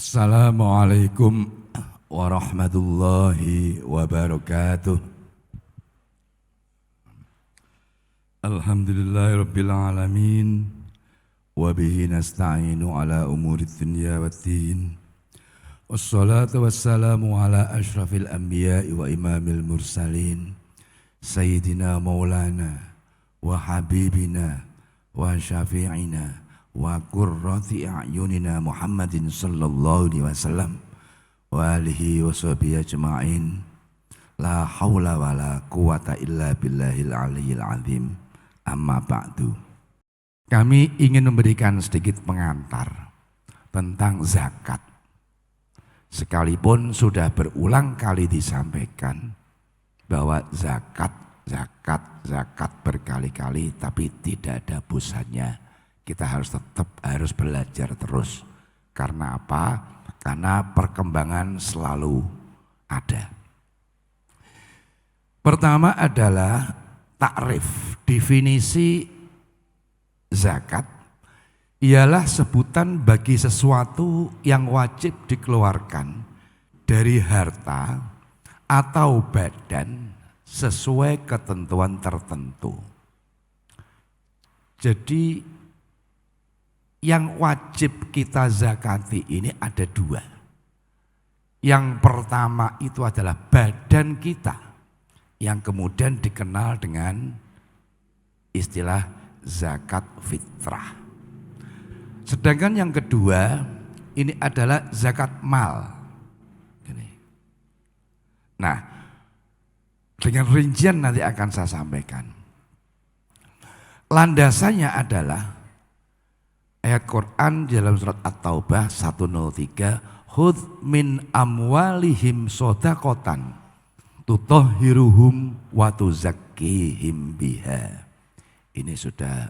Assalamualaikum warahmatullahi wabarakatuh. Alhamdulillahirabbil alamin wa bihi nasta'inu ala umuri dunya waddin. Wassalatu wassalamu ala asyrafil anbiya'i wa imamil mursalin sayyidina maulana wa habibina wa syafi'ina wa qurrati a'yunina Muhammadin sallallahu alaihi wasallam wa alihi wa sahbihi ajma'in. La haula wa la quwata illa billahil aliyyil azim. Amma ba'du. Kami ingin memberikan sedikit pengantar tentang zakat. Sekalipun sudah berulang kali disampaikan bahwa zakat berkali-kali, tapi tidak ada bosannya. Kita harus belajar terus. Karena apa? Karena perkembangan selalu ada. Pertama adalah takrif. Definisi zakat ialah sebutan bagi sesuatu yang wajib dikeluarkan dari harta atau badan sesuai ketentuan tertentu. Jadi yang wajib kita zakati ini ada dua. Yang pertama itu adalah badan kita, yang kemudian dikenal dengan istilah zakat fitrah. Sedangkan yang kedua ini adalah zakat mal. Nah, dengan rincian nanti akan saya sampaikan. Landasannya adalah ayat Quran dalam surat At-Taubah 103, Khudh min amwalihim shadaqatan tutahhiruhum wa tuzakkihim biha. Ini sudah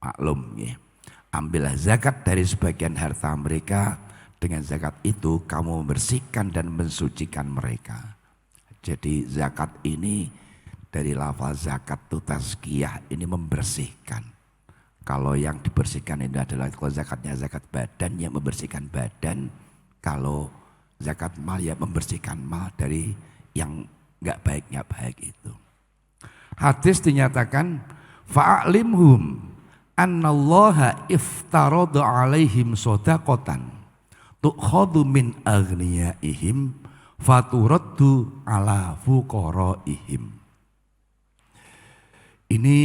maklum ya. Ambillah zakat dari sebagian harta mereka, dengan zakat itu kamu membersihkan dan mensucikan mereka. Jadi zakat ini dari lafaz zakat itu tazkiyah, ini membersihkan. Kalau yang dibersihkan ini adalah kalau zakatnya zakat badan, yang membersihkan badan. Kalau zakat mal ya membersihkan mal dari yang enggak baik itu. Hadis dinyatakan fa'alimhum annallaha iftarada alaihim shadaqatan tukhadhu min aghniyaihim faturaddu ala fuqaraihim. Ini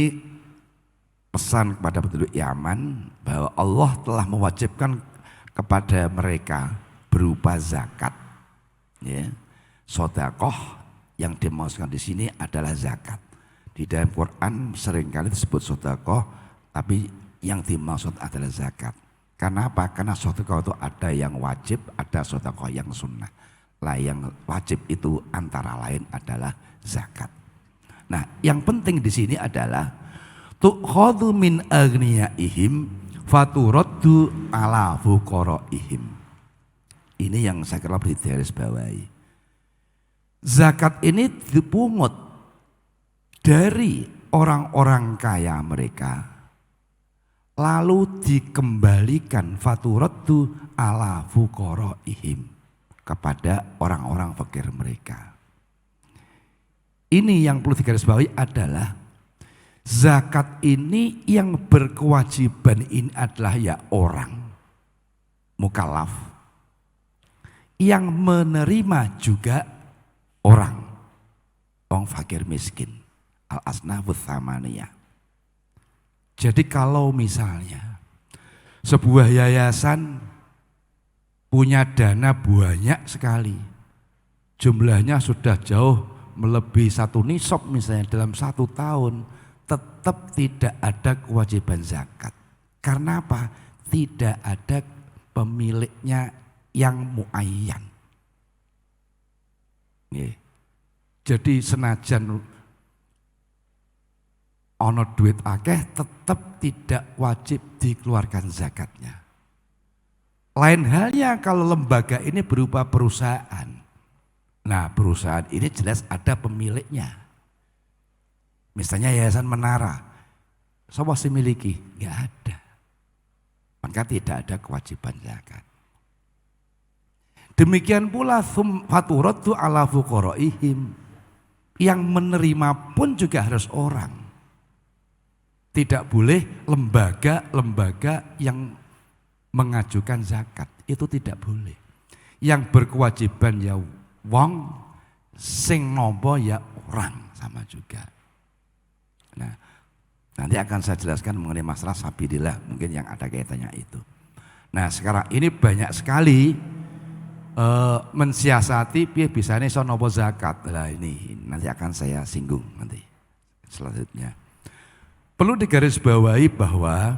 pesan kepada penduduk Yaman bahwa Allah telah mewajibkan kepada mereka berupa zakat. Ya. Sedekah yang dimaksudkan di sini adalah zakat. Di dalam Quran seringkali disebut sedekah, tapi yang dimaksud adalah zakat. Karena apa? Karena sedekah itu ada yang wajib, ada sedekah yang sunnah. Lah yang wajib itu antara lain adalah zakat. Nah, yang penting di sini adalah tukhadhu min aghniyaihim faturaddu ala fuqaraihim. Ini yang saya kira perlu digarisbawahi. Zakat ini dipungut dari orang-orang kaya mereka, lalu dikembalikan faturaddu ala fuqaraihim kepada orang-orang fakir mereka. Ini yang perlu digarisbawahi adalah zakat ini yang berkewajiban ini adalah ya orang mukallaf, yang menerima juga orang fakir miskin, al-asnafus tsamaniyah. Jadi kalau misalnya sebuah yayasan punya dana banyak sekali, jumlahnya sudah jauh melebihi 1 nisab misalnya dalam 1 tahun, tetap tidak ada kewajiban zakat. Karena apa? Tidak ada pemiliknya yang muayyan. Jadi senajan ono duit akeh, tetap tidak wajib dikeluarkan zakatnya. Lain halnya kalau lembaga ini berupa perusahaan. Nah, perusahaan ini jelas ada pemiliknya. Misalnya Yayasan Menara, siapa sih miliki? Enggak ada. Maka tidak ada kewajiban zakat. Demikian pula faturaddu ala fuqaraihim. Yang menerima pun juga harus orang. Tidak boleh lembaga-lembaga yang mengajukan zakat. Itu tidak boleh. Yang berkewajiban ya wong, sing nampa ya orang, sama juga. Nah, nanti akan saya jelaskan mengenai masalah sabilillah, mungkin yang ada kaitannya itu. Nah, sekarang ini banyak sekali mensiasati piye bisane iso nampa zakat. Lah ini nanti akan saya singgung nanti selanjutnya. Perlu digarisbawahi bahwa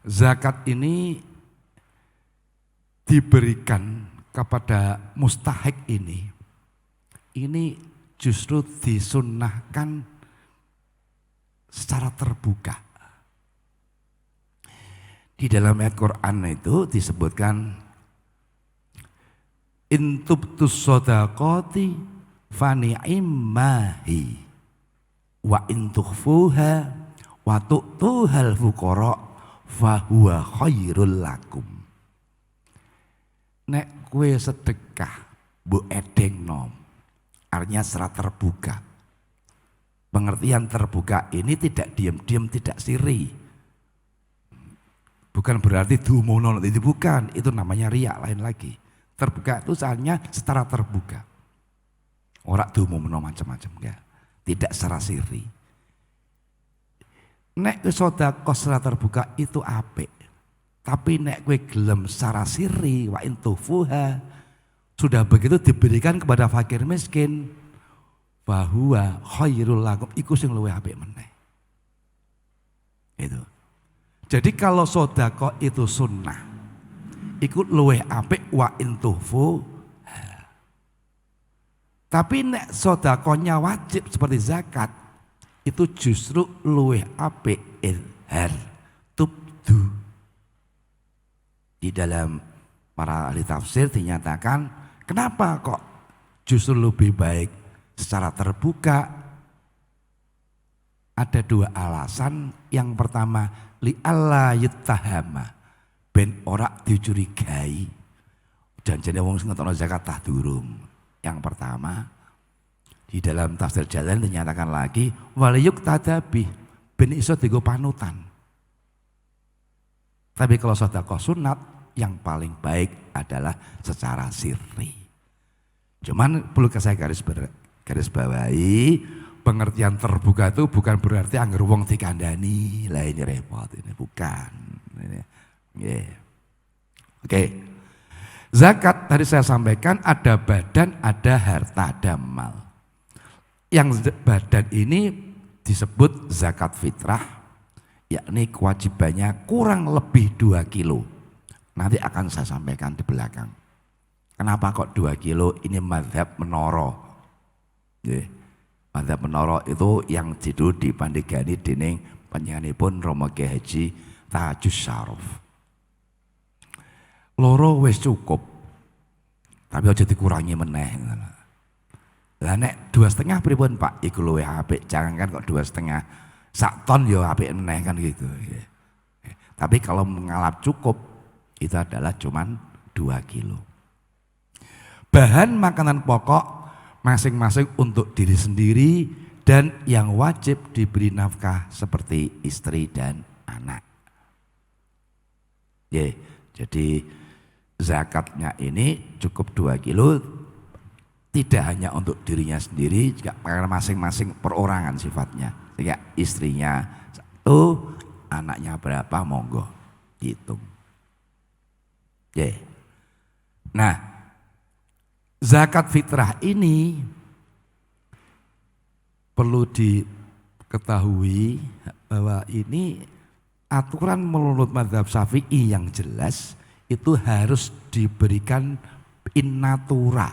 zakat ini diberikan kepada mustahik ini justru disunnahkan secara terbuka. Di dalam ayat Quran itu disebutkan intubtus shadaqati fani'immahi wa intukhfuha wa tu'tuhal fuqara fahuwa khairul lakum. Nek kue sedekah mbok edengno, artinya secara terbuka. Pengertian terbuka ini tidak diam-diam, tidak siri. Bukan berarti dumono itu, bukan, itu namanya riya, lain lagi. Terbuka itu soalnya secara terbuka. Orang dumono macam-macam, enggak. Tidak secara siri. Nek sedekah secara terbuka itu apik. Tapi nek kue gelem secara siri wa intufuha, sudah begitu diberikan kepada fakir miskin, bahwa khairul lakum, iku sing luwih apik meneh. Itu. Jadi kalau sedekah itu sunnah, iku luwih apik wa intufu. Tapi nek sedekahnya wajib seperti zakat, itu justru luwih apik izhar, tubdu. Di dalam para ahli tafsir dinyatakan, kenapa kok justru lebih baik secara terbuka? Ada dua alasan. Yang pertama, li'alla yuttahama, ben ora dicurigai. Janjane wong sing ngetokno zakat tah durung. Yang pertama, di dalam tafsir Jalan dinyatakan lagi, waliyuk tadabi, ben iso digo panutan. Tapi kalau sedekah sunat, yang paling baik adalah secara sirri. Cuman perlu saya garis bawahi, pengertian terbuka itu bukan berarti anggar wong dikandani. Lah ini repot, ini bukan. Ini, yeah. Oke. Zakat tadi saya sampaikan ada badan, ada harta, ada mal. Yang badan ini disebut zakat fitrah, yakni kewajibannya kurang lebih 2 kilo. Nanti akan saya sampaikan di belakang. Kenapa kok 2 kilo? Ini mazhab Menara. Mazhab Menara itu yang judul dipandhegani dening panjenenganipun Rama Kyai Haji Tahajus Syarif. Loro wis cukup, tapi aja dikurangi meneh. Lah nek 2,5 pripun Pak? Iku luwih apik, jangan kan kok 2,5. Sak ton ya apik meneh kan gitu. Tapi kalau mengalap cukup itu adalah cuman 2 kilo. Bahan makanan pokok masing-masing untuk diri sendiri dan yang wajib diberi nafkah seperti istri dan anak. Jadi zakatnya ini cukup 2 kilo, tidak hanya untuk dirinya sendiri, juga karena masing-masing perorangan sifatnya. Sehingga istrinya 1, anaknya berapa monggo hitung. Nah, zakat fitrah ini perlu diketahui bahwa ini aturan menurut mazhab Syafi'i yang jelas itu harus diberikan in natura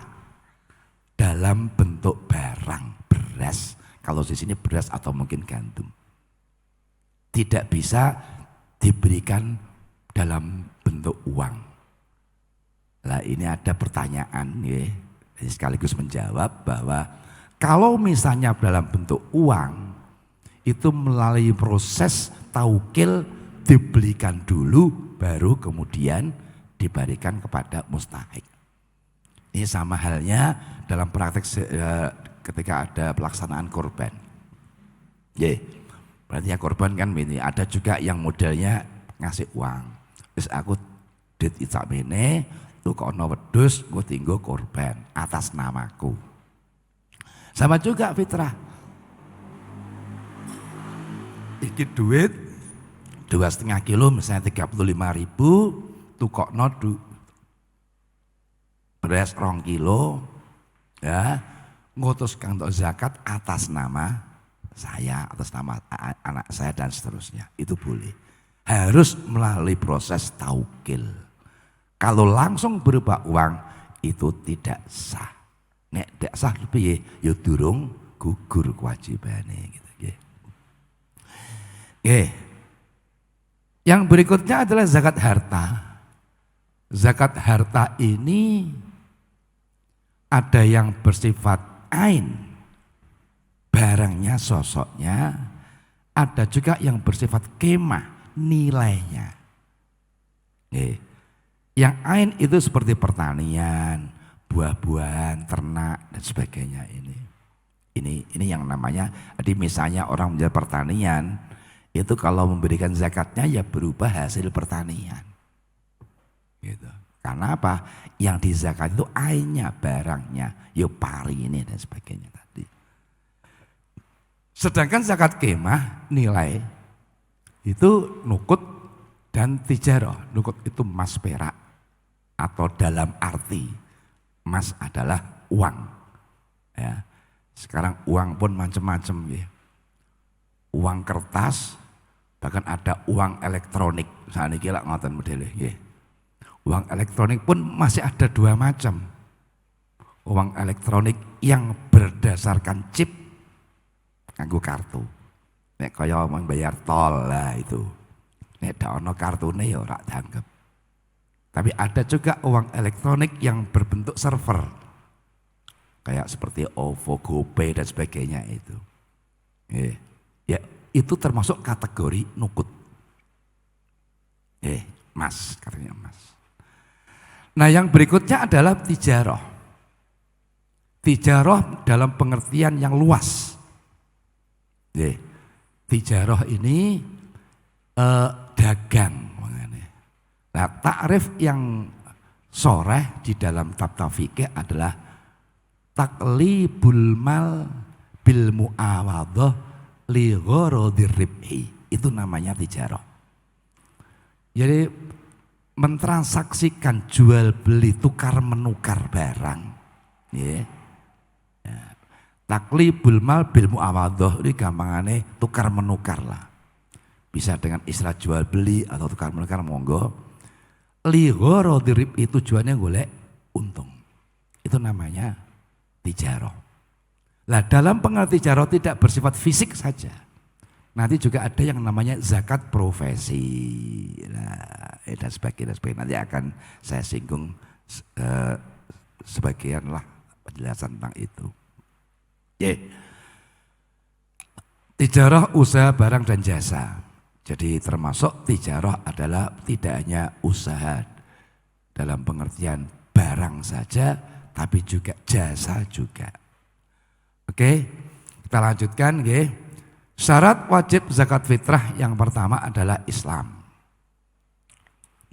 dalam bentuk barang, beras. Kalau di sini beras atau mungkin gandum. Tidak bisa diberikan dalam bentuk uang. Nah ini ada pertanyaan ya, sekaligus menjawab bahwa kalau misalnya dalam bentuk uang itu melalui proses taukil dibelikan dulu baru kemudian diberikan kepada mustahik. Ini sama halnya dalam praktek ketika ada pelaksanaan kurban. Berarti ya kurban kan ini ada juga yang modelnya ngasih uang. Terus aku dit icak mene itu kono wedhus gue tinggo kurban atas namaku. Sama juga fitrah. Iki duit 2,5 kilo misalnya 35.000 tukokno beras 2 kilo ya ngutus kantor zakat atas nama saya, atas nama anak saya dan seterusnya. Itu boleh. Harus melalui proses taukil. Kalau langsung berupa uang itu tidak sah. Nek tidak sah piye ya durung gugur kewajibane gitu nggih. Yang berikutnya adalah zakat harta. Zakat harta ini ada yang bersifat ain, barangnya, sosoknya, ada juga yang bersifat kemah, nilainya. Yang ain itu seperti pertanian, buah-buahan, ternak dan sebagainya ini. Ini yang namanya, jadi misalnya orang menjual pertanian, itu kalau memberikan zakatnya ya berupa hasil pertanian. Gitu. Karena apa? Yang di zakat itu ainnya, barangnya, ya pari ini dan sebagainya tadi. Sedangkan zakat kemah nilai itu nukut dan tijarah. Nukut itu emas perak atau dalam arti emas adalah uang. Ya. Sekarang uang pun macam-macam ya. Uang kertas, bahkan ada uang elektronik. Saat ini kira ngoten modelnya. Ya. Uang elektronik pun masih ada 2 macam. Uang elektronik yang berdasarkan chip nganggo kartu. Nek kaya membayar tol lah itu. Nek dak ono kartune ya ora dianggap. Tapi ada juga uang elektronik yang berbentuk server. Kayak seperti OVO, GoPay dan sebagainya itu. Ya, itu termasuk kategori nukut. Emas, katanya emas. Nah yang berikutnya adalah tijarah. Tijarah dalam pengertian yang luas. Tijarah ini dagang. Nah takrif yang soreh di dalam kitab fikih adalah taklibul mal bil muawadhah li gharadhir ribhi. Itu namanya tijarah. Jadi mentransaksikan jual beli tukar menukar barang. Taklibul mal bil muawadhah ini gampangane tukar menukar lah. Bisa dengan istilah jual beli atau tukar menukar monggo. Li gharadhir ribhi tujuannya golek untung. Itu namanya tijarah. Lah dalam pengertian tijarah tidak bersifat fisik saja. Nanti juga ada yang namanya zakat profesi. Nah, dan sebagainya. Nanti akan saya singgung sebagian lah penjelasan tentang itu. Tijarah usaha barang dan jasa. Jadi termasuk tijarah adalah tidak hanya usaha dalam pengertian barang saja, tapi juga jasa juga. Oke, kita lanjutkan. Syarat wajib zakat fitrah yang pertama adalah Islam.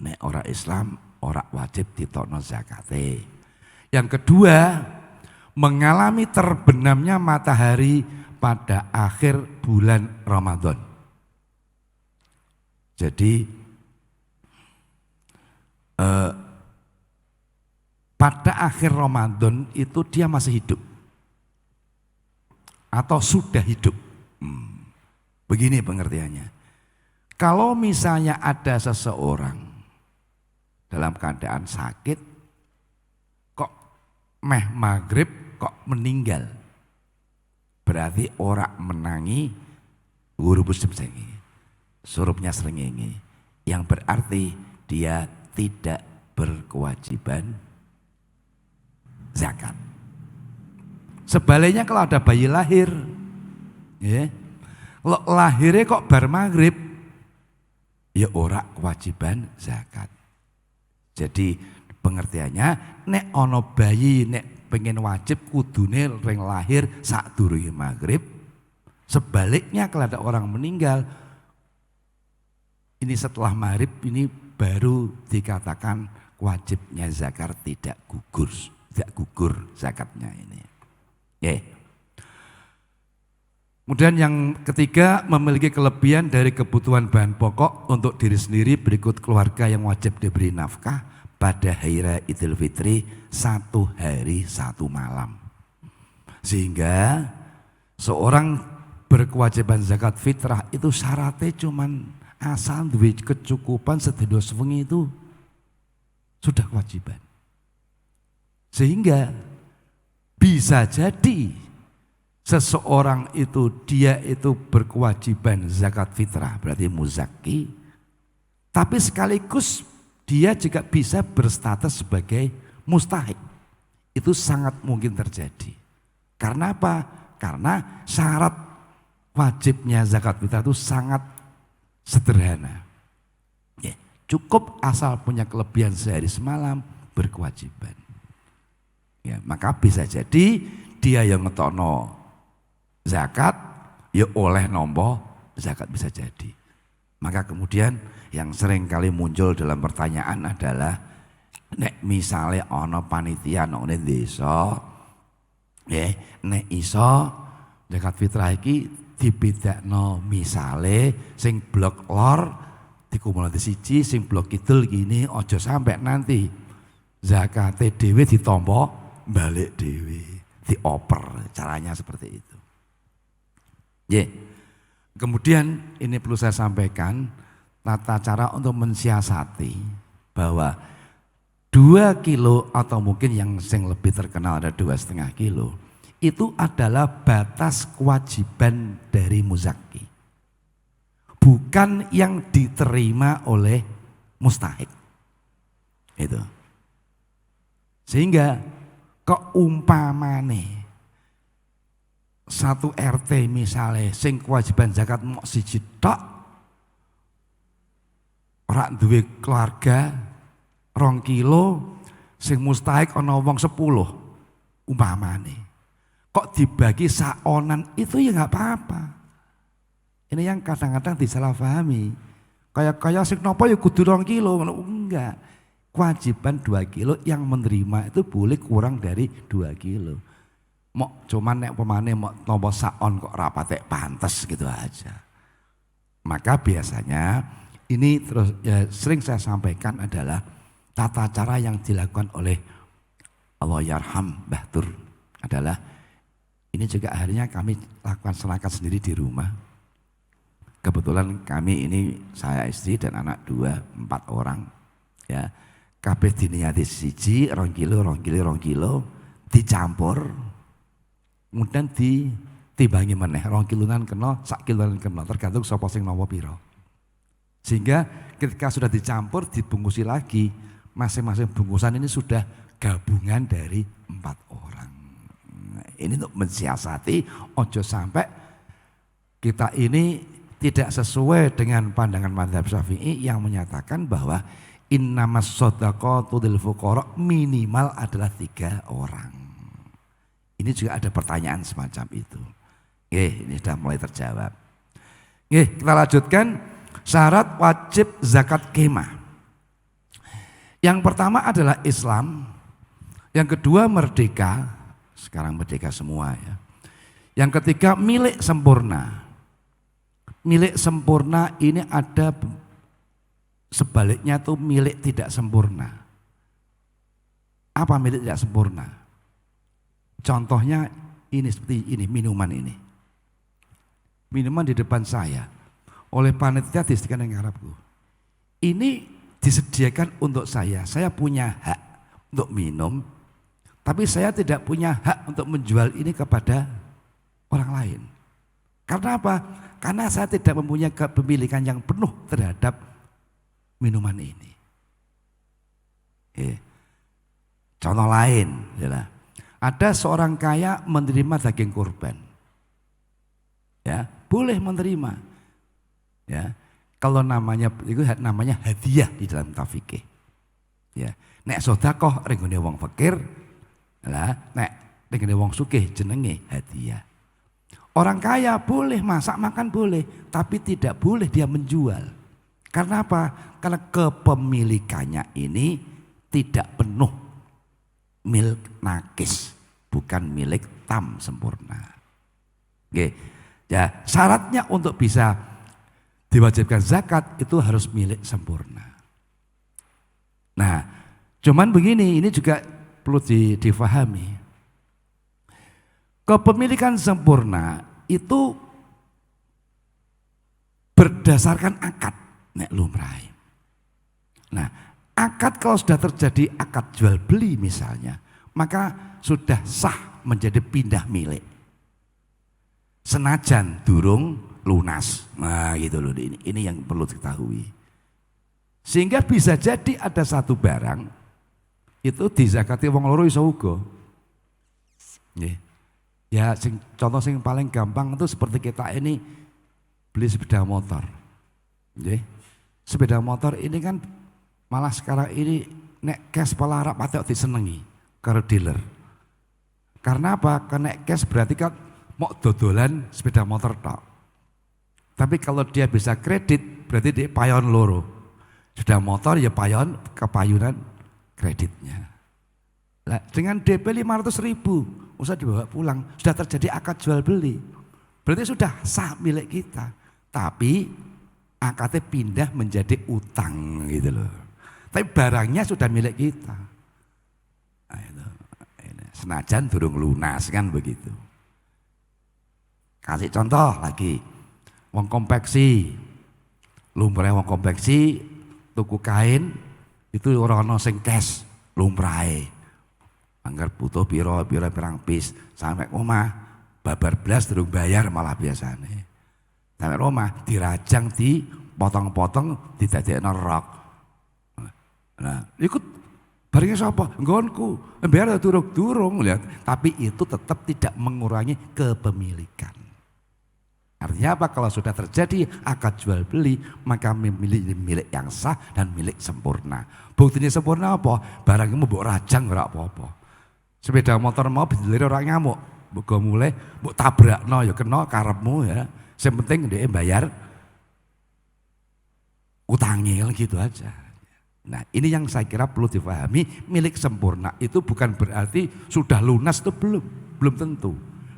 Nek ora Islam, ora wajib ditokno zakate. Yang kedua, mengalami terbenamnya matahari pada akhir bulan Ramadan. Jadi pada akhir Ramadan itu dia masih hidup atau sudah hidup. Begini pengertiannya. Kalau misalnya ada seseorang dalam keadaan sakit, kok meh maghrib kok meninggal, berarti orang menangi huruf sebengi, surupnya srengenge, yang berarti dia tidak berkewajiban zakat. Sebaliknya kalau ada bayi lahir, kalau lahirnya kok bar maghrib, ya ora kewajiban zakat. Jadi Pengertiannya, nek ono bayi nek pengen wajib kudune ring lahir sadurunge maghrib. Sebaliknya kalau ada orang meninggal, ini setelah maghrib ini baru dikatakan wajibnya zakat tidak gugur zakatnya ini. Kemudian yang ketiga, memiliki kelebihan dari kebutuhan bahan pokok untuk diri sendiri berikut keluarga yang wajib diberi nafkah pada hari raya Idul Fitri 1 hari 1 malam. Sehingga seorang berkewajiban zakat fitrah itu syaratnya cuman asal duwe kecukupan sedina sewengi itu sudah kewajiban. Sehingga bisa jadi seseorang itu dia itu berkewajiban zakat fitrah berarti muzaki, tapi sekaligus dia juga bisa berstatus sebagai mustahik. Itu sangat mungkin terjadi. Karena apa? Karena syarat wajibnya zakat fitrah itu sangat sederhana. Cukup asal punya kelebihan sehari semalam berkewajiban. Maka bisa jadi dia yang ngetokno zakat, ya oleh nompo zakat bisa jadi. Maka kemudian yang sering kali muncul dalam pertanyaan adalah, nek misalnya ono panitia nang desa, nek iso zakat fitrah iki dibedakno misale sing blok lor dikumulasi siji, sing blok kidul gini, ojo sampai nanti zakate dhewe ditampa balik dhewe, dioper, caranya seperti itu. Kemudian ini perlu saya sampaikan tata cara untuk mensiasati bahwa 2 kilo atau mungkin yang lebih terkenal ada 2,5 kilo itu adalah batas kewajiban dari muzaki, bukan yang diterima oleh mustahik. Itu sehingga keumpamane satu RT misalnya sing kewajiban zakat mok siji tok, ora duwe keluarga 2 kilo, sing mustahik ana wong 10 umpamane, kok dibagi saonan itu ya nggak apa-apa. Ini yang kadang-kadang disalahpahami, kayak sing nopo ya kudu 2 kilo, enggak, kewajiban 2 kilo, yang menerima itu boleh kurang dari 2 kilo. Mok cuman nek pemane mok nomor saon kok rapatek pantes gitu aja. Maka biasanya ini terus ya, sering saya sampaikan adalah tata cara yang dilakukan oleh Allahyarham Mbah Tur adalah ini juga akhirnya kami lakukan selakat sendiri di rumah. Kebetulan kami ini saya istri dan anak 4 orang ya. Kabeh diniati siji 2 kilo dicampur. Kemudian ditibangi meneh 2 kiloan kena, 1 kiloan kena, tergantung sapa sing nawa pira. Sehingga ketika sudah dicampur dibungkusi lagi, masing-masing bungkusan ini sudah gabungan dari 4 orang. Ini untuk mensiasati ojo sampai kita ini tidak sesuai dengan pandangan mazhab Syafi'i yang menyatakan bahwa innamas shadaqatu lil fuqara minimal adalah 3 orang. Ini juga ada pertanyaan semacam itu. Ini sudah mulai terjawab. Kita lanjutkan syarat wajib zakat kemah. Yang pertama adalah Islam, yang kedua merdeka, sekarang merdeka semua ya. Yang ketiga milik sempurna. Milik sempurna ini ada sebaliknya tuh milik tidak sempurna. Apa milik tidak sempurna? Contohnya ini seperti ini, minuman ini. Minuman di depan saya oleh panitia disediakan yang Arabku. Ini disediakan untuk saya punya hak untuk minum, tapi saya tidak punya hak untuk menjual ini kepada orang lain. Karena apa? Karena saya tidak mempunyai kepemilikan yang penuh terhadap minuman ini. Contoh lain adalah ada seorang kaya menerima daging kurban, ya boleh menerima, ya kalau namanya itu namanya hadiah di dalam fikih. Ya, nek sedekah ring gone wong fakir, lah nek ring gone wong sugih jenenge hadiah. Orang kaya boleh masak makan boleh, tapi tidak boleh dia menjual. Karena apa? Karena kepemilikannya ini tidak penuh milik nakis, bukan milik tam sempurna. Oke. Ya, syaratnya untuk bisa diwajibkan zakat itu harus milik sempurna. Nah, cuman begini, ini juga perlu difahami. Kepemilikan sempurna itu berdasarkan akad nek lumrahe. Nah, akad kalau sudah terjadi akad jual beli misalnya, maka sudah sah menjadi pindah milik. Senajan durung lunas. Nah, gitu loh, ini yang perlu diketahui. Sehingga bisa jadi ada satu barang itu dizakati wong loro iso uga. Nggih. Ya contoh sing paling gampang itu seperti kita ini beli sepeda motor. Nggih. Sepeda motor ini kan malah sekarang ini nek cash pelarap atau disenengi karo dealer. Karena apa? Karena cash berarti kan mau dodolan sepeda motor tok. Tapi kalau dia bisa kredit berarti dia payon loro. Sepeda motor ya payon kepayunan kreditnya. Nah, dengan DP 500.000 usah dibawa pulang, sudah terjadi akad jual beli. Berarti sudah sah milik kita. Tapi akadnya pindah menjadi utang gitu loh. Tapi barangnya sudah milik kita. Nah, itu. Senajan durung lunas kan begitu. Kasih contoh lagi. Wong konveksi. Lumrahe wong konveksi tuku kain itu ora ana sing cash lumrahe. Angger butuh pirang pis sampai omah babar blas durung bayar malah biasane. Sampai omah dirajang dipotong-potong didadekno rok. Nah, ikut barangnya sapa? Nggonku. Bayar durung lihat, tapi itu tetap tidak mengurangi kepemilikan. Artinya apa? Kalau sudah terjadi akad jual beli, maka memiliki milik yang sah dan milik sempurna. Buktinya sempurna apa? Barangnya mau mbok rajang ora apa-apa. Sepeda motor mau didelir orang ngamuk, mbok mulai mbok tabrakno ya kena karepmu ya. Yang penting dia bayar utangnya gitu aja. Nah, ini yang saya kira perlu dipahami, milik sempurna itu bukan berarti sudah lunas itu belum tentu.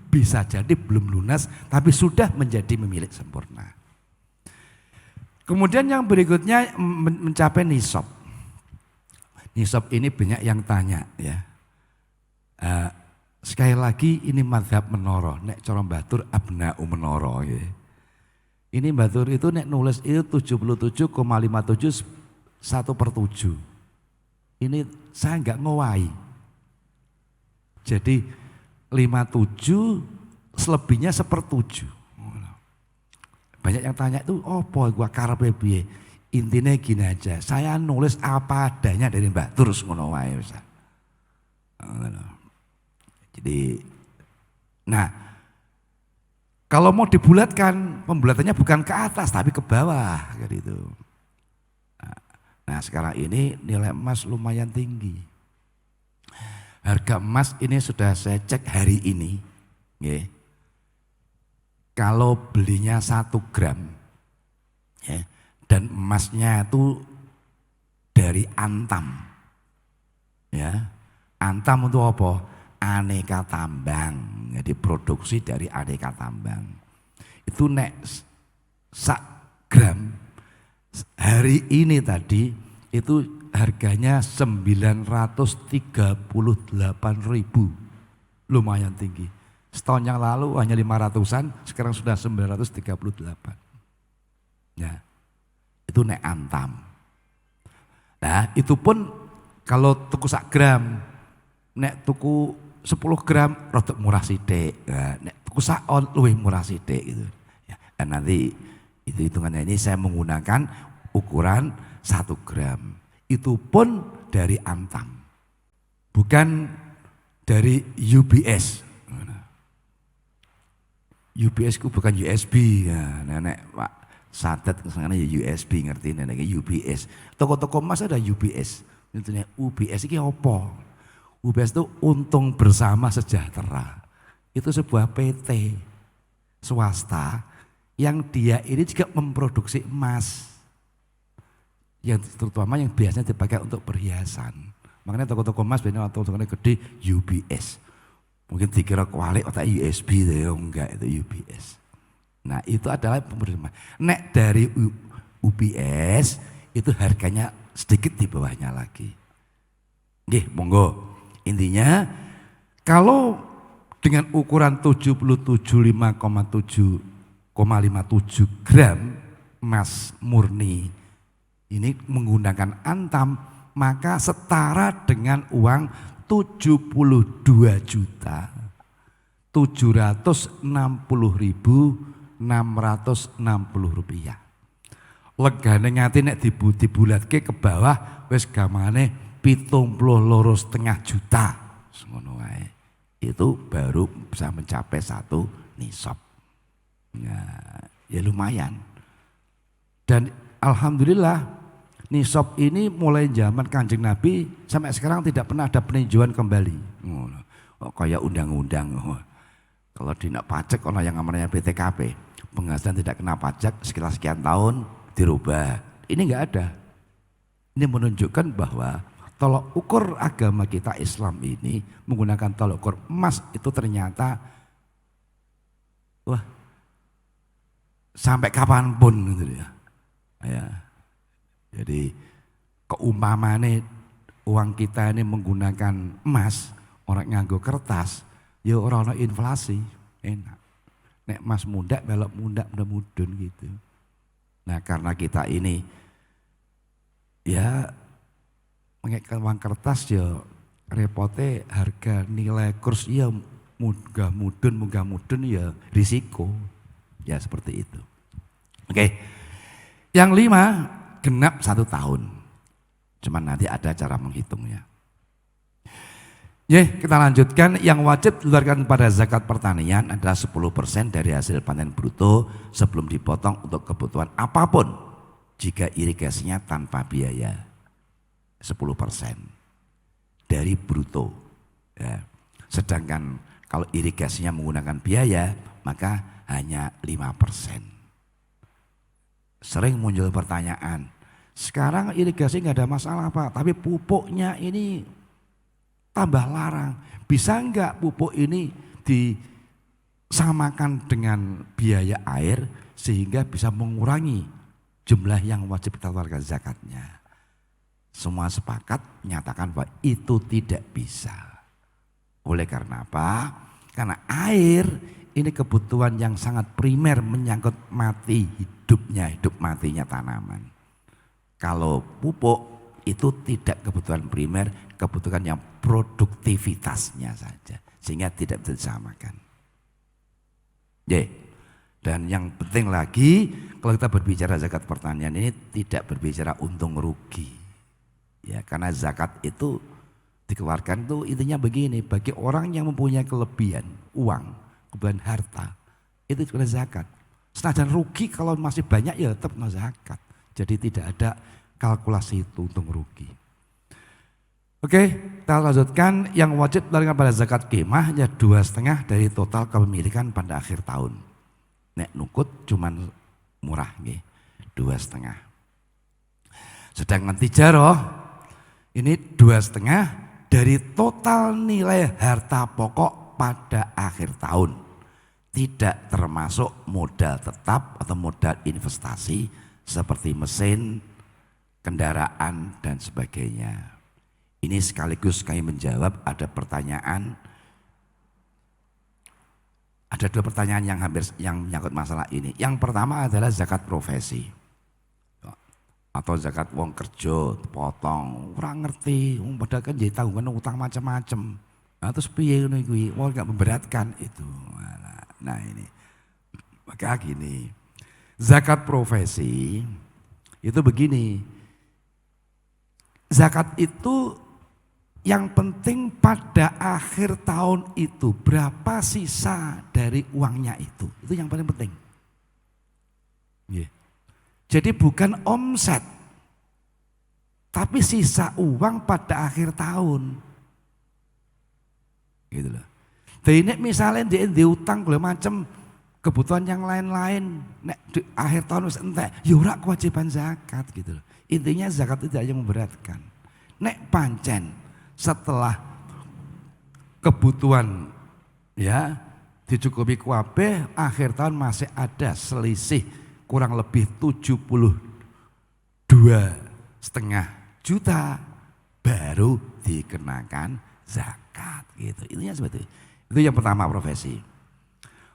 Bisa jadi belum lunas tapi sudah menjadi milik sempurna. Kemudian yang berikutnya mencapai nisab. Nisab ini banyak yang tanya ya. Sekali lagi ini mazhab Menara, nek cara Batur abna'u Menara ya. Ini Batur itu nek nulis itu 77,57 1/7. Ini saya enggak ngowahi. Jadi 57 selebihnya 1/7. Banyak yang tanya itu apa gua karepe piye? Intinya gini aja, saya nulis apa adanya dari Batur ngono wae wis. Jadi, nah kalau mau dibulatkan, pembulatannya bukan ke atas tapi ke bawah gitu. Nah sekarang ini nilai emas lumayan tinggi. Harga emas ini sudah saya cek hari ini. Ya. Kalau belinya 1 gram ya, dan emasnya itu dari Antam. Ya. Antam itu apa? Aneka tambang, jadi produksi dari aneka tambang. Itu nek sak gram hari ini tadi itu harganya 938.000, lumayan tinggi. Setahun yang lalu hanya 500-an, sekarang sudah 938. Ya, itu nek Antam. Nah itu pun kalau tuku sak gram, nek tuku 10 gram rodok murah sithik. Nah, nek tuku saon luwih murah sithik gitu. Ya, dan nanti itu hitungannya ini saya menggunakan ukuran 1 gram. Itu pun dari Antam. Bukan dari UBS. UBS ku bukan USB ya. Nenek Pak Sadat kesana ya USB ngerti nenek UBS. Toko-toko emas ada UBS. Intinya UBS ini apa? UBS itu Untung Bersama Sejahtera. Itu sebuah PT swasta yang dia ini juga memproduksi emas. Yang terutama yang biasanya dipakai untuk perhiasan. Makanya toko-toko emas biasanya atau tokonya gede UBS. Mungkin dikira kualik atau USB, enggak itu UBS. Nah itu adalah pemberi. Nek dari UBS itu harganya sedikit di bawahnya lagi. Nggih, monggo. Intinya kalau dengan ukuran 77,57 gram emas murni ini menggunakan antam, maka setara dengan uang 72.760.660 rupiah. Legane ngati nek dibulatke ke bawah wis gamane 72,5 juta. Ngono wae. Itu baru bisa mencapai 1 nisab. Nah, ya lumayan. Dan alhamdulillah nisab ini mulai zaman Kanjeng Nabi sampai sekarang tidak pernah ada peninjauan kembali. Oh, kayak undang-undang. Kalau tidak pajak kalau yang namanya PTKP, penghasilan tidak kena pajak sekitar sekian tahun dirubah. Ini enggak ada. Ini menunjukkan bahwa tolok ukur agama kita Islam ini menggunakan tolok ukur emas itu ternyata wah sampai kapanpun gitu ya. Ya. Jadi keumpamane uang kita ini menggunakan emas, orang nganggo kertas, ya orang ono inflasi, enak. Nek emas mundak belok mundak mudah mudun gitu. Nah karena kita ini ya mengikat uang kertas ya repotnya harga nilai kurs ya munggah mudun ya risiko. Ya seperti itu. Oke. Yang 5 genap 1 tahun. Cuman nanti ada cara menghitungnya. Ya, kita lanjutkan. Yang wajib dikeluarkan pada zakat pertanian adalah 10% dari hasil panen bruto sebelum dipotong untuk kebutuhan apapun jika irigasinya tanpa biaya. 10% dari bruto. Ya. Sedangkan kalau irigasinya menggunakan biaya maka hanya 5%. Sering muncul pertanyaan, sekarang irigasi nggak ada masalah Pak, tapi pupuknya ini tambah larang. Bisa nggak pupuk ini disamakan dengan biaya air sehingga bisa mengurangi jumlah yang wajib kita keluarkan zakatnya? Semua sepakat menyatakan bahwa itu tidak bisa. Oleh karena apa? Karena air ini kebutuhan yang sangat primer menyangkut hidup matinya tanaman. Kalau pupuk itu tidak kebutuhan primer, kebutuhan yang produktivitasnya saja. Sehingga tidak bisa disamakan. Dan yang penting lagi, kalau kita berbicara zakat pertanian ini tidak berbicara untung rugi. Ya, karena zakat itu dikeluarkan itu intinya begini, bagi orang yang mempunyai kelebihan uang, kebutuhan harta, itu juga zakat. Senajan rugi kalau masih banyak ya tetap zakat. Jadi tidak ada kalkulasi itu untung rugi. Oke, kita lanjutkan. Yang wajib dikeluarkan pada zakat kemah ya 2,5 dari total kepemilikan pada akhir tahun. Nek nukut cuman murah nih, 2,5. Sedangkan tijaroh ini 2,5 dari total nilai harta pokok pada akhir tahun. Tidak termasuk modal tetap atau modal investasi seperti mesin, kendaraan dan sebagainya. Ini sekaligus kami menjawab ada pertanyaan. Ada 2 pertanyaan yang menyangkut masalah ini. Yang pertama adalah zakat profesi. Atau zakat wong kerja, potong, kurang ngerti, padahal kan jadi tanggungan utang macam-macam. Nah, terus piye ngono kuwi? Wong gak memberatkan itu. Nah ini, maka gini, zakat profesi itu begini, zakat itu yang penting pada akhir tahun itu berapa sisa dari uangnya itu yang paling penting. Yeah. Jadi bukan omset, tapi sisa uang pada akhir tahun. Gitu loh. Jadi nek misalnya dia diutang segala macam kebutuhan yang lain-lain, nek di akhir tahun wis entek, ya ora kewajiban zakat gitu loh. Intinya zakat itu tidak hanya memberatkan. Nek pancen setelah kebutuhan ya dicukupi kabeh, akhir tahun masih ada selisih kurang lebih 72,5 juta, baru dikenakan zakat gitu. Intinya seperti itu. Itu yang pertama profesi.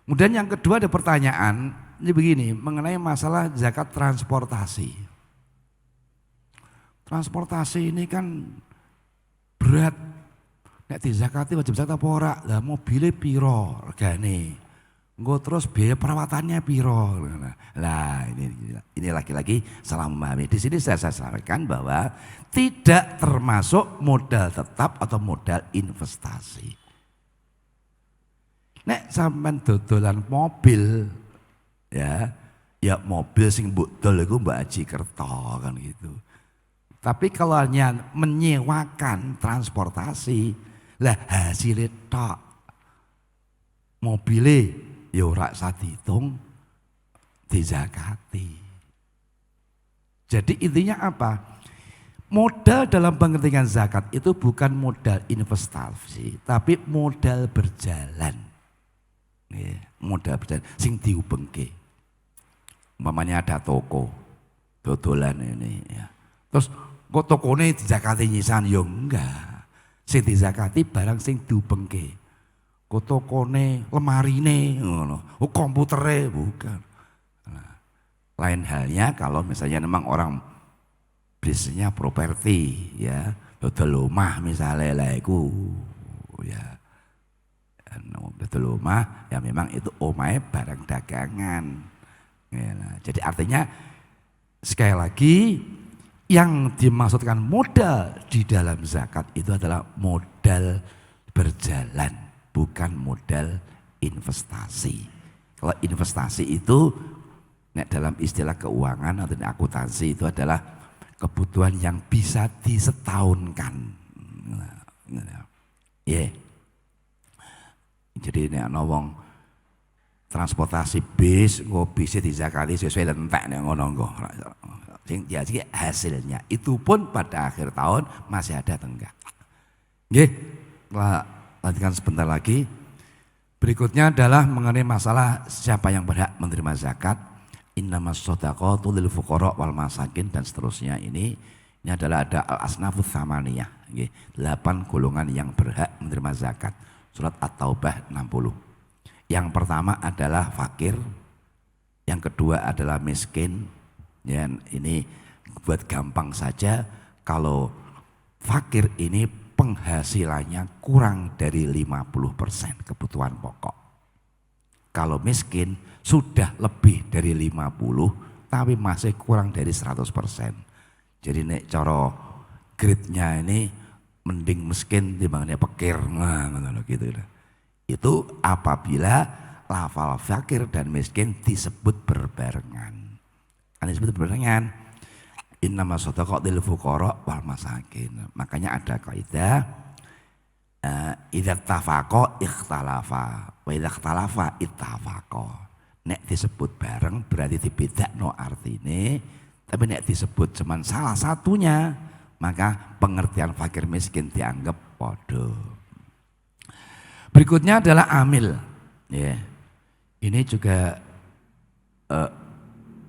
Kemudian yang kedua ada pertanyaan ini begini mengenai masalah zakat transportasi. Transportasi ini kan berat. Nek dizakati wajib zakat apa ora? Lah mobilnya piro regane? Engko terus biaya perawatannya piro. Lah ini lagi-lagi salah memahami. Di sini saya sampaikan bahwa tidak termasuk modal tetap atau modal investasi. Nek sampean dodolan mobil ya mobil sing mbok dol iku Mbak Haji Kerto kan gitu. Tapi kalau hanya menyewakan transportasi, lah hasilnya tok. Mobilnya ya ora usah dihitung, dizakati. Jadi intinya apa? Modal dalam pengertian zakat itu bukan modal investasi, tapi modal berjalan. Ya, modal berjalan, sing diubengke. Umpamanya ada toko, dodolan ini ya. Terus kok tokone dizakati nyisan? Ya enggak. Sing dizakati barang sing diubengke. Kok tokone lemarine ngono. Oh komputere bukan. Nah, lain halnya kalau misalnya memang orang bisnisnya properti ya, dodol omah misalnya lah iku ya. Dodol omah ya memang itu omahe barang dagangan. Ya, jadi artinya sekali lagi yang dimaksudkan modal di dalam zakat itu adalah modal berjalan, bukan modal investasi. Kalau investasi itu dalam istilah keuangan atau akuntansi itu adalah kebutuhan yang bisa disetahunkan. Yeah. Jadi nek ana wong transportasi bis, bisnya dizakati sesuai entek nek ngono engko. Sing jadi hasilnya itu pun pada akhir tahun masih ada tenggak. Nggih, lanjutkan sebentar lagi. Berikutnya adalah mengenai masalah siapa yang berhak menerima zakat. Innamas shadaqatu lil fuqara wal masakin dan seterusnya ini adalah ada al-asnafus tsamaniyah, nggih, 8 golongan yang berhak menerima zakat. Surat At-Taubah 60. Yang pertama adalah fakir, yang kedua adalah miskin. Ya, ini buat gampang saja, kalau fakir ini penghasilannya kurang dari 50% kebutuhan pokok. Kalau miskin sudah lebih dari 50 tapi masih kurang dari 100%. Jadi nek cara grade-nya ini mending miskin dibandingnya fakir. Nah, gitu. Itu apabila lafal fakir dan miskin disebut berbarengan. Kan disebut berbarengan. Innamas shadaqatul fuqara wal masakin. Makanya ada kaidah idza tafaqa ikhtalafa wa idza ikhtalafa ittafaqa. Nek disebut bareng berarti dibedakno artine, tapi nek disebut cuman salah satunya maka pengertian fakir miskin dianggap podo. Berikutnya adalah amil. Ya. Ini juga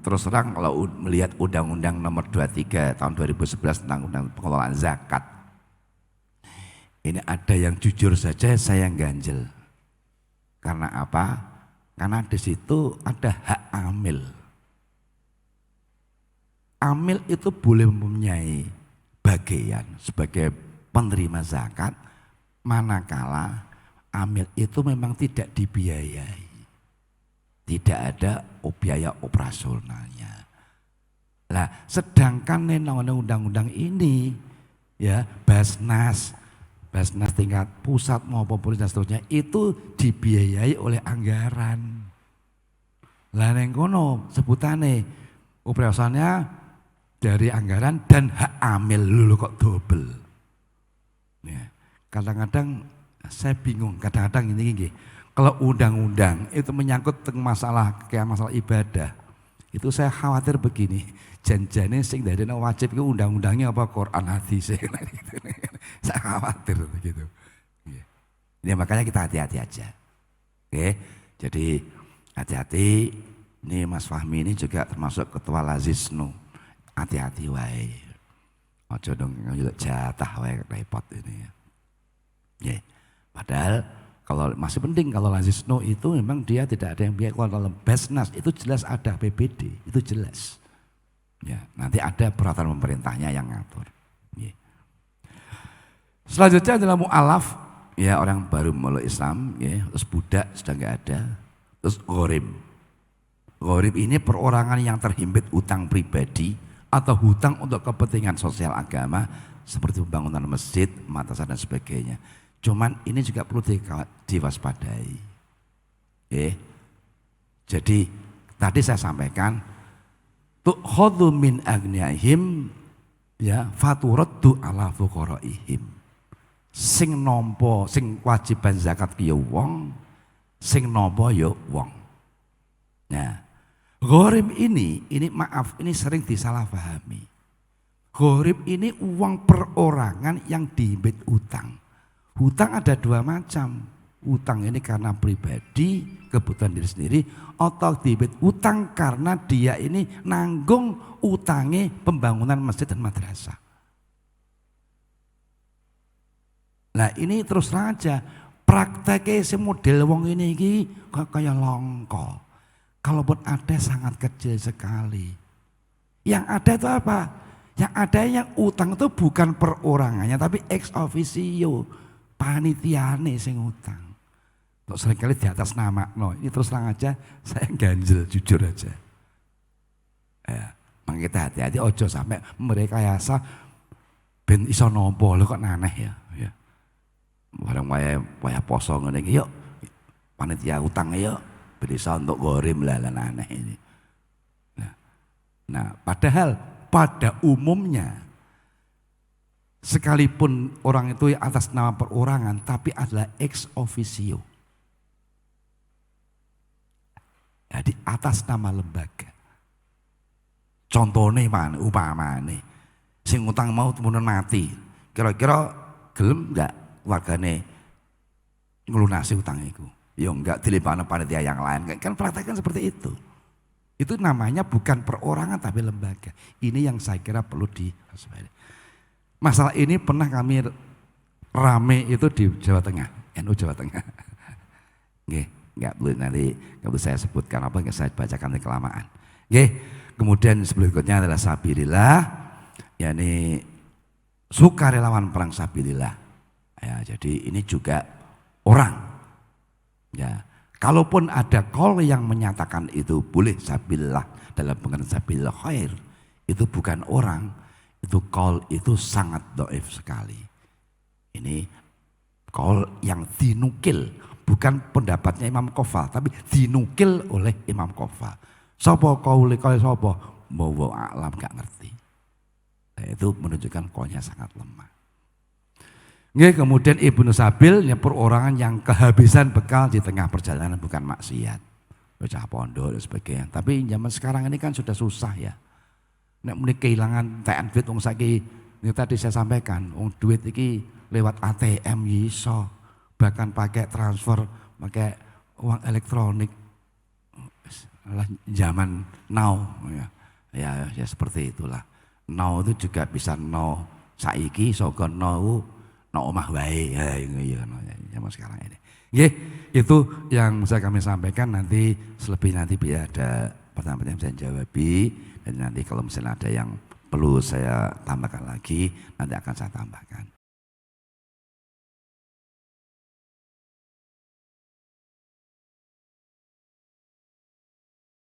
terus terang kalau melihat Undang-Undang Nomor 23 tahun 2011 tentang Undang Pengelolaan Zakat. Ini ada yang jujur saja saya ganjel. Karena apa? Karena di situ ada hak amil. Amil itu boleh mempunyai bagian sebagai penerima zakat manakala amil itu memang tidak dibiayai. Tidak ada biaya operasionalnya. Nah, sedangkan undang-undang ini ya Basnas tingkat pusat maupun polisi dan seterusnya itu dibiayai oleh anggaran. Lah ning kono sebutane operasionalnya dari anggaran dan hak amil lho kok double. Ya. Kadang-kadang saya bingung, kadang-kadang ini kalau undang-undang itu menyangkut masalah kayak masalah ibadah, itu saya khawatir begini, janjane sing dadekno wajib itu undang-undangnya apa Quran hadis. Saya khawatir begitu. Ya, makanya kita hati-hati aja. Oke, jadi hati-hati. Ini Mas Fahmi ini juga termasuk ketua Lazisnu. Hati-hati wae. Ojo dong jatah wae repot ini. Ya. Padahal kalau masih penting kalau Lazisnu itu memang dia tidak ada yang biaya. Kalau dalam Basnas itu jelas ada PBD, itu jelas. Ya, nanti ada peraturan pemerintahnya yang ngatur. Ya. Selanjutnya adalah mu'alaf, ya orang baru meluk Islam, ya, terus budak sudah nggak ada, terus gharib. Gharib ini perorangan yang terhimpit utang pribadi atau hutang untuk kepentingan sosial agama seperti pembangunan masjid, madrasah dan sebagainya. Cuman ini juga perlu diwaspadai. Jadi tadi saya sampaikan tu'khadhu min agniyaihim ya faturaddu ala fuqaraihim. Sing nampa sing kewajiban zakat ya wong, sing nampa ya wong. Nah, gharib ini maaf, ini sering disalahpahami. Gharib ini uang perorangan yang dihimpit utang. Hutang ada dua macam. Utang ini karena pribadi, kebutuhan diri sendiri, atau dihimpit utang karena dia ini nanggung utangnya pembangunan masjid dan madrasah. Nah ini terus saja prakteknya si model wong ini kayak longko. Kalaupun ada sangat kecil sekali. Yang ada itu apa? Yang ada yang utang itu bukan perorangannya tapi ex officio, panitiane sing utang. Kok seringkali di atas nama, no, ini terus terang aja saya ganjel jujur aja. Ya, makanya kita hati-hati ojo sampai mereka yasa ben iso nompo lho kok aneh ya. Ya. Barang waya poso ngene iki yuk panitia utang yuk. Bisa untuk gorim lah aneh ini. Nah, padahal pada umumnya sekalipun orang itu atas nama perorangan tapi adalah ex officio. Jadi atas nama lembaga. Contohnya mana? Upamane sing utang mau kemudian mati. Kira-kira gelem enggak wargane ngelunasi utang itu? Ya enggak dilibatkan panitia yang lain. Kan prakteknya seperti itu. Itu namanya bukan perorangan tapi lembaga. Ini yang saya kira perlu diwaspadai. Masalah ini pernah kami rame itu di Jawa Tengah, NU Jawa Tengah. Enggak boleh nanti kalau saya sebutkan apa enggak saya bacakan di kelamaan. Kemudian berikutnya adalah sabilillah, yakni sukarelawan perang sabilillah. Ya, jadi ini juga orang. Ya, kalaupun ada qaul yang menyatakan itu boleh sabilillah dalam pengertian sabilillah khair, itu bukan orang, itu qaul itu sangat dhaif sekali. Ini qaul yang dinukil, bukan pendapatnya Imam Qofal, tapi dinukil oleh Imam Qofal. Sapa qaule kaya sapa? Mau alam gak ngerti. Nah, itu menunjukkan qaulnya sangat lemah. Kemudian Ibnu Sabil perorangan yang kehabisan bekal di tengah perjalanan bukan maksiat. Bocah pondok dan sebagainya. Tapi zaman sekarang ini kan sudah susah ya. Nek muni kehilangan duit wong saiki ini tadi saya sampaikan, wong duit iki lewat ATM iso, bahkan pakai transfer, pakai uang elektronik. Zaman now ya seperti itulah. Now itu juga bisa now saiki sogo now omah wae ya zaman sekarang ini. Itu yang bisa kami sampaikan. Nanti selebih nanti biar ada pertanyaan-pertanyaan bisa jawabi, dan nanti kalau misalnya ada yang perlu saya tambahkan lagi nanti akan saya tambahkan.